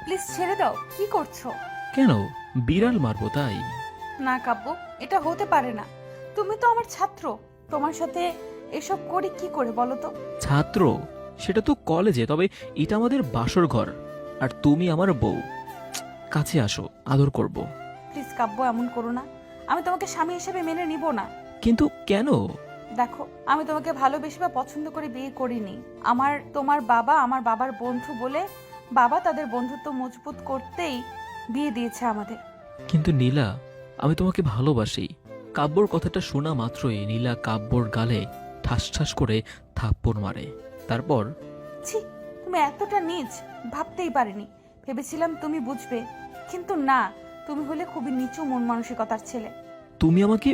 Please ছেড়ে দাও, কি করছো? কেন বিড়াল মারবো তাই? না কাব্য, এটা হতে পারে না। তুমি তো আমার ছাত্র, তোমার সাথে এসব করি কি করে বলো তো? ছাত্র? সেটা তো কলেজে, তবে এটা আমাদের বাসর ঘর, আর তুমি আমার বউ। কাছে আসো, আদর করব। প্লিজ কাব্য, এমন করো না। আমি তোমাকে স্বামী হিসেবে মেনে নিব না। কিন্তু কেন? দেখো, আমি তোমাকে ভালোবেসে বা পছন্দ করে বিয়ে করিনি। তোমার বাবা আমার বাবার বন্ধু বলে বাবা তাদের বন্ধুত্ব মজবুত করতেই বিয়ে দিয়েছে আমাদের। কিন্তু নীলা, আমি তোমাকে ভালোবাসি। কাব্যর কথাটা শোনা মাত্রই নীলা কাব্যর গালে ঠাস ঠাস করে থাপ্পড় মারে। তারপর, ছি, তুমি এতটা নীচ ভাবতেই পারিনি। ভেবেছিলাম তুমি বুঝবে, কিন্তু না, তুমি হলে খুবই নিচু মন মানসিকতার ছেলে। তুমি আমাকে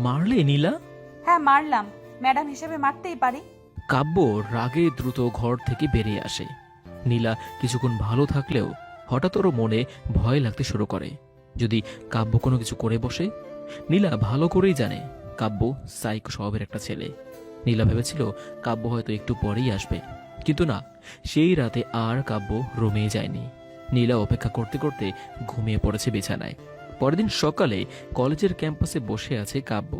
মারলে নীলা? হ্যাঁ, মারলাম। ম্যাডাম হিসেবে মারতেই পারি। কাব্য রাগে দ্রুত ঘর থেকে বেরিয়ে আসে। নীলা কিছুক্ষণ ভালো থাকলেও হঠাৎ ওর মনে ভয় লাগতে শুরু করে। যদি কাব্য কোনো কিছু করে বসে? নীলা ভালো করেই জানে কাব্য সাইকো স্বভাবের একটা ছেলে। নীলা ভেবেছিল কাব্য হয়তো একটু পরেই আসবে, কিন্তু না, সেই রাতে আর কাব্য রুমে যায়নি। নীলা অপেক্ষা করতে করতে ঘুমিয়ে পড়েছে বিছানায়। পরের দিন সকালে কলেজের ক্যাম্পাসে বসে আছে কাব্য,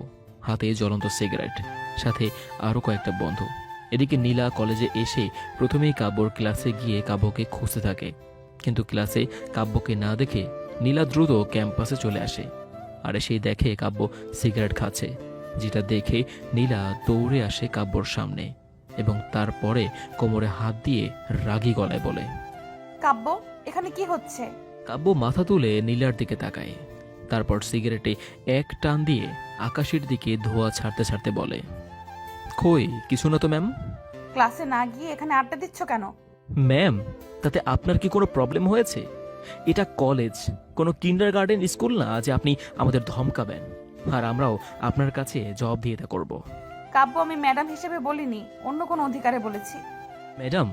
হাতে জ্বলন্ত সিগারেট, সাথে আরো কয়েকটা বন্ধু। এদিকে নীলা কলেজে এসে প্রথমেই কাব্যর ক্লাসে গিয়ে কাব্যকে খুঁজতে থাকে, কিন্তু ক্লাসে কাব্যকে না দেখে নীলা দ্রুত ক্যাম্পাসে চলে আসে। আর এসেই দেখে কাব্য সিগারেট খাচ্ছে, যেটা দেখে নীলা দৌড়ে আসে কাব্যর সামনে এবং তারপরে কোমরে হাত দিয়ে রাগী গলায় বলে, কাব্য, এখানে কি হচ্ছে? কাব্য মাথা তুলে নীলার দিকে তাকায়, তারপর সিগারেটে এক টান দিয়ে আকাশের দিকে ধোঁয়া ছাড়তে ছাড়তে বলে, কই কিছু না তো ম্যাম। ক্লাসে না গিয়ে এখানে আড্ডা দিচ্ছ কেন? ম্যাম, তাতে আপনার কি কোনো প্রবলেম হয়েছে? এটা কলেজ, কোনো কিন্ডারগার্টেন স্কুল না যে আপনি আমাদের ধমকাবেন আর আমরাও আপনার কাছে জবাব দিয়ে তা করব। কাব্য, আমি ম্যাডাম হিসেবে বলিনি, অন্য কোনো অধিকারে বলেছি। ম্যাডাম,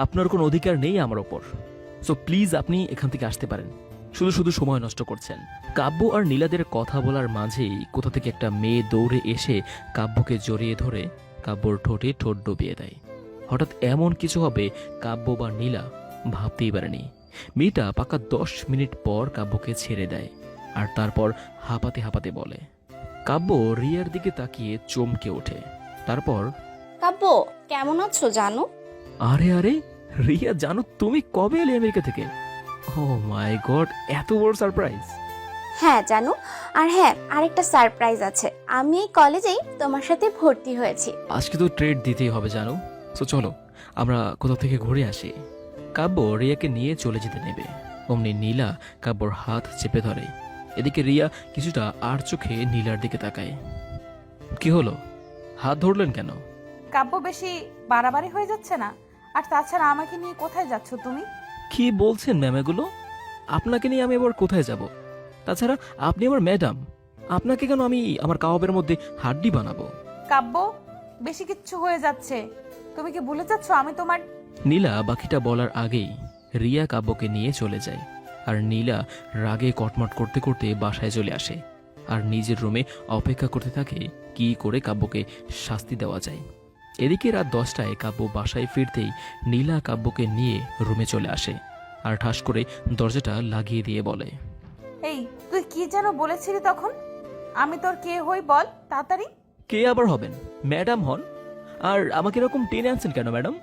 আপনার কোনো অধিকার নেই আমার ওপর, সো প্লিজ আপনি এখান থেকে আসতে পারেন। শুধু শুধু সময় নষ্ট করছেন। কাব্য আর নীলাদের কথা বলার মাঝেই কোথা থেকে একটা মেয়ে দৌড়ে এসে কাব্যকে জড়িয়ে ধরে কাব্যর ঠোঁটে ঠোঁট ডুবিয়ে দেয়। হঠাৎ এমন কিছু হবে কাব্য বা নীলা ভাবতেই পারেনি। মেয়েটা পাকা 10 মিনিট পর কাব্যকে ছেড়ে দেয়, আর তারপর হাঁপাতে হাঁপাতে বলে। কাব্য রিয়ার দিকে তাকিয়ে চমকে ওঠে। তারপর, কাব্য, কেমন আছো জানো? আরে আরে রিয়া, জানো তুমি কবে এলে আমেরিকা থেকে? ও মাই গড, এত বড় সারপ্রাইজ! হ্যাঁ জানো, আর হ্যাঁ, আরেকটা সারপ্রাইজ আছে। আমি এই কলেজেই তোমার সাথে ভর্তি হয়েছি। আজকে তো ট্রেড দিতেই হবে জানো, তো চলো আমরা কোথাও থেকে ঘুরে আসি। কাব্য রিয়াকে নিয়ে চলে যেতে নেবে, অমনি নীলা কাব্যর হাত চেপে ধরে। এদিকে রিয়া কিছুটা আর চোখে নীলার দিকে তাকায়। কি হলো, হাত ধরলেন কেন? কাব্য, বেশি বাড়াবাড়ি হয়ে যাচ্ছে না? আর তাছাড়া আমাকে নিয়ে কোথায় যাচ্ছ তুমি? কি বলছেন ম্যাম এগুলো? আপনাকে নিয়ে আমি এবার কোথায় যাব? তাছাড়া আপনি আমার ম্যাডাম, আপনাকে কেন আমি আমার কাবাবের মধ্যে হাড্ডি বানাবো? কাব্য, বেশি কিচ্ছু হয়ে যাচ্ছে। তুমি কি ভুলে যাচ্ছ আমি তোমার? নীলা বাকিটা বলার আগেই রিয়া কাব্যকে নিয়ে চলে যায়, আর নীলা রাগে কটমট করতে করতে বাসায় চলে আসে আর নিজের রুমে অপেক্ষা করতে থাকে কি করে কাব্যকে শাস্তি দেওয়া যায়। এদিকে রাত 10টায় কাব্য বাসায় ফিরতেই নীলা কাব্যকে নিয়ে রুমে চলে আসে আর ঠাস করে দরজাটা লাগিয়ে দিয়ে বলে, এই, তুই কি যেন বলেছিলি তখন? আমি তোর কে হই বল তাড়াতাড়ি। কে আবার হবেন? ম্যাডাম হন। আর আমাকে এরকম টেনে আনছেন কেন ম্যাডাম?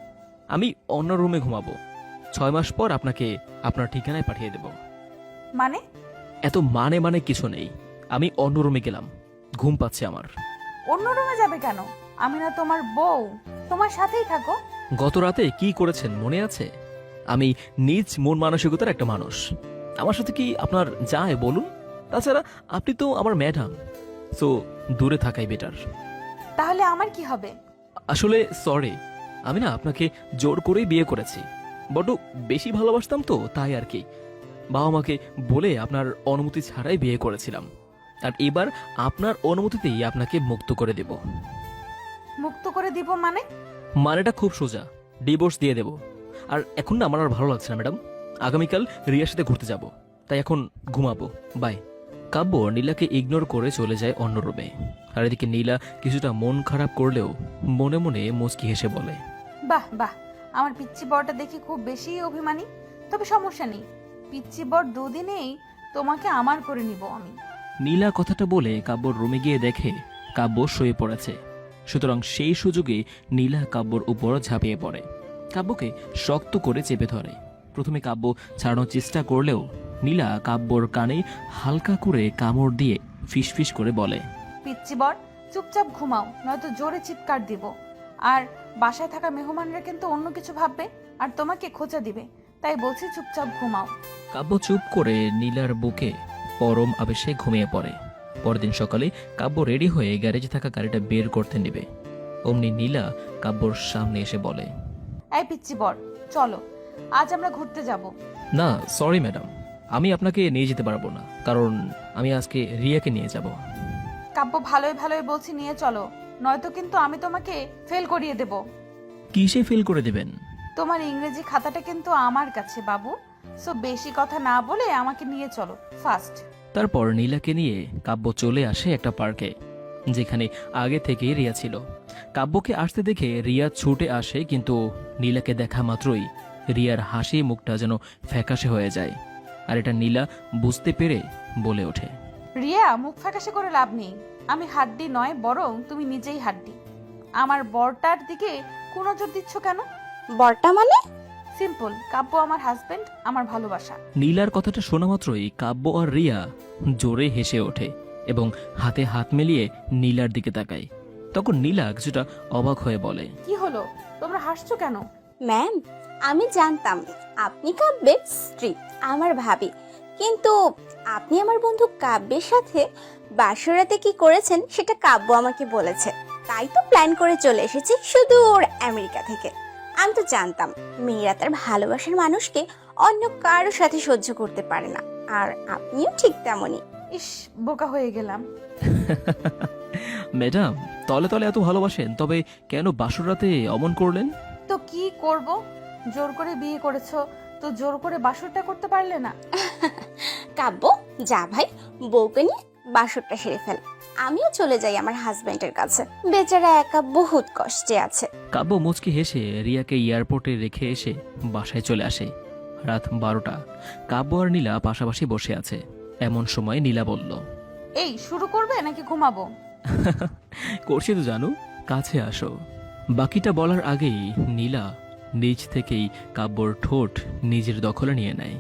আমি অন্য রুমে ঘুমাবো। 6 মাস পর আপনাকে আপনার ঠিকানায় পাঠিয়ে দেব। মানে? এত মানে মানে কিছু নেই, আমি অন্য রুমে গেলাম, ঘুম পাচ্ছে আমার। অন্য রুমে যাবে কেন? আমি না তোমার বউ? তোমার সাথেই থাকো। গত রাতে কি করেছেন মনে আছে? আমি নিজ মন মানসিকতার একটা মানুষ, আমার সাথে কি আপনার যায় বলুন? তাছাড়া আপনি তো আমার ম্যাডাম, সো দূরে থাকাই বেটার। তাহলে আমার কি হবে? আসলে সরি, আমি না আপনাকে জোর করেই বিয়ে করেছি। বড্ড বেশি ভালোবাসতাম তো তাই আর কি। বাবা মাকে বলে আপনার অনুমতি ছাড়াই বিয়ে করেছিলাম, আর এবার আপনার অনুমতিতেই আপনাকে মুক্ত করে দেব। মুক্ত করে দিব মানে? মানেটা খুব সোজা, ডিভোর্স দিয়ে দেব। আর এখন না আমার আর ভালো লাগছে না ম্যাডাম, আগামীকাল রিয়ার সাথে ঘুরতে যাব, তাই এখন ঘুমাবো, বাই। কাব্য নীলাকে ইগনোর করে চলে যায় অন্য রুমে। আর এদিকে নীলা কিছুটা মন খারাপ করলেও মনে মনে মুচকি হেসে বলে, বাহ বাহ, আমার পিচ্চি বড়টা দেখি খুব বেশি অভিমানী। তবে সমস্যা নেই, পিচ্চি বর দুদিনেই তোমাকে আমার করে নিব আমি। নীলা কথাটা বলে কাব্যর রুমে গিয়ে দেখে কাব্য শুয়ে পড়েছে। সুতরাং সেই সুযোগে নীলা কাব্যর উপর ঝাঁপিয়ে পড়ে, কাব্যকে শক্ত করে চেপে ধরে। প্রথমে কাব্য ছাড়ানোর চেষ্টা করলেও নীলা কাব্যর কানে হালকা করে কামড় দিয়ে ফিসফিস করে বলে, পিচ্চি বর চুপচাপ ঘুমাও, নয়তো জোরে চিৎকার দিব। আর বাসায় থাকা মেহমানরা কিন্তু অন্য কিছু ভাববে আর তোমাকে খোঁচা দিবে, তাই বলছি চুপচাপ ঘুমাও। কাব্য চুপ করে নীলার বুকে পরম আবেশে ঘুমিয়ে পড়ে। পরদিন সকালে কাব্য রেডি হয়ে গ্যারেজে থাকা গাড়িটা বের করতে নেবে, অমনি নীলা কাব্যর সামনে এসে বলে, এই পিচ্চি বর, চলো আজ আমরা ঘুরতে যাব। না সরি ম্যাডাম, আমি আপনাকে নিয়ে যেতে পারবো না, কারণ আমি আজকে রিয়াকে নিয়ে যাব। কাব্য ভালোই ভালোই বলছি নিয়ে চলো, নয়তো কিন্তু আমি তোমাকে ফেল করিয়ে দেব। কিসে ফেল করে দেবেন? তোমার ইংরেজি খাতাটা কিন্তু আমার কাছে বাবু, সো বেশি কথা না বলে আমাকে নিয়ে চলো ফাস্ট। তারপর নীলাকে নিয়ে কাব্য চলে আসে একটা পার্কে, যেখানে আগে থেকেই রিয়া ছিল। কাব্যকে আসতে দেখে রিয়া ছুটে আসে, কিন্তু নীলাকে দেখা মাত্রই রিয়ার হাসি মুখটা যেন ফ্যাকাশে হয়ে যায়। আর এটা নীলা বুঝতে পেরে বলে ওঠে, রিয়া, মুখ ফ্যাকাশে করে লাভ নেই, আমি হাড্ডি নয়, বরং তুমি নিজেই হাড্ডি। আমার বরটার দিকে কোন নজর দিচ্ছ কেন? বরটা মানে? সিম্পল, কাব্য আমার হাজবেন্ড, আমার ভালোবাসা। নীলার কথাটা শোনা মাত্রই কাব্য আর রিয়া জোরে হেসে ওঠে এবং হাতে হাত মিলিয়ে নীলার দিকে তাকায়। তখন নীলা কিছুটা অবাক হয়ে বলে, কি হলো, তোমরা হাসছো কেন? ম্যাম, আমি জানতাম আপনি কাব্যের স্ত্রী, আমার ভাবি, কিন্তু আপনি আমার বন্ধু কাব্যের সাথে বাসরাতে কি করেছেন সেটা কাব্য আমাকে বলেছে, তাই তো প্ল্যান করে চলে এসেছি সুদূর আমেরিকা থেকে। আমি তো জানতাম মেয়েরা তার ভালোবাসার মানুষকে অন্য কারোর সাথে সহ্য করতে পারে না, আর আপনিও ঠিক তেমনই। ইস, বোকা হয়ে গেলাম। ম্যাডাম তলে তলে এত ভালোবাসেন, তবে কেন বাসর রাতে অমন করলেন? তো কি করব, জোর করে বিয়ে করেছো, তো জোর করে বাসরটা করতে পারলে না? কাব্য, যা ভাই, বউকে নিয়ে বাসরটা সেরে ফেল, আমিও চলে যাই আমার হাজবেন্ডের কাছে, বেচারা একা বহুত কষ্টে আছে। কাব্য মুচকি হেসে রিয়াকে এয়ারপোর্টে রেখে এসে বাসায় চলে আসে। রাত 12টা, কাব্য আর নীলা পাশাপাশি বসে আছে। এমন সময় নীলা বলল, এই শুরু করবে নাকি ঘুমাবো? করছি তো জানো, কাছে আসো। বাকিটা বলার আগেই নীলা নিজ থেকেই কাব্যর ঠোঁট নিজের দখলে নিয়ে নেয়।